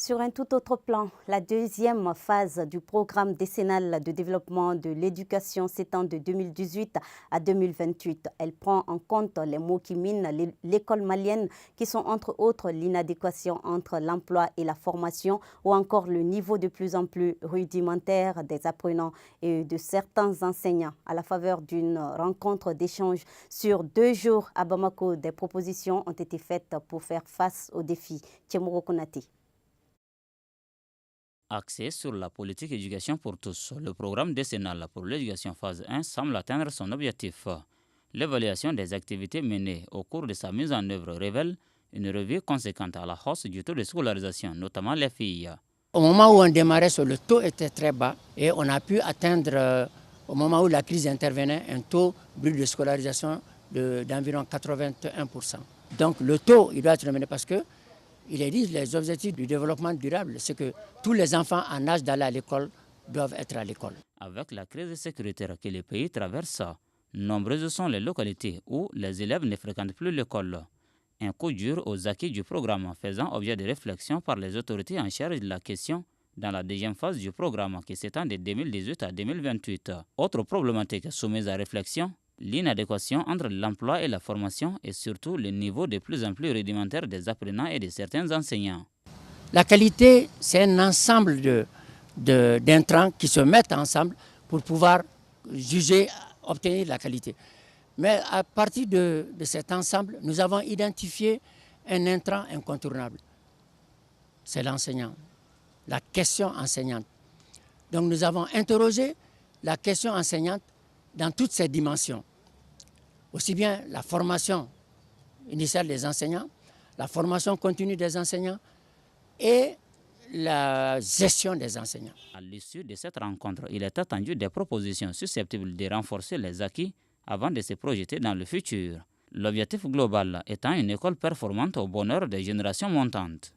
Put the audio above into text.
Sur un tout autre plan, la deuxième phase du programme décennal de développement de l'éducation s'étend de 2018 à 2028. Elle prend en compte les maux qui minent l'école malienne, qui sont entre autres l'inadéquation entre l'emploi et la formation, ou encore le niveau de plus en plus rudimentaire des apprenants et de certains enseignants. À la faveur d'une rencontre d'échange sur 2 jours à Bamako, des propositions ont été faites pour faire face aux défis. Tchemouro Konate. Axé sur la politique éducation pour tous, le programme décennal pour l'éducation phase 1 semble atteindre son objectif. L'évaluation des activités menées au cours de sa mise en œuvre révèle une revue conséquente à la hausse du taux de scolarisation, notamment les filles. Au moment où on démarrait, le taux était très bas et on a pu atteindre, au moment où la crise intervenait, un taux brut de scolarisation d'environ 81%. Donc le taux, il doit être ramené parce que il est dit, les objectifs du développement durable, c'est que tous les enfants en âge d'aller à l'école doivent être à l'école. Avec la crise sécuritaire que le pays traverse, nombreuses sont les localités où les élèves ne fréquentent plus l'école. Un coup dur aux acquis du programme faisant objet de réflexion par les autorités en charge de la question dans la deuxième phase du programme qui s'étend de 2018 à 2028. Autre problématique soumise à réflexion, l'inadéquation entre l'emploi et la formation et surtout le niveau de plus en plus rudimentaire des apprenants et de certains enseignants. La qualité, c'est un ensemble d'intrants qui se mettent ensemble pour pouvoir juger, obtenir la qualité. Mais à partir de cet ensemble, nous avons identifié un intrant incontournable. C'est l'enseignant, la question enseignante. Donc nous avons interrogé la question enseignante dans toutes ses dimensions. Aussi bien la formation initiale des enseignants, la formation continue des enseignants et la gestion des enseignants. À l'issue de cette rencontre, il est attendu des propositions susceptibles de renforcer les acquis avant de se projeter dans le futur. L'objectif global étant une école performante au bonheur des générations montantes.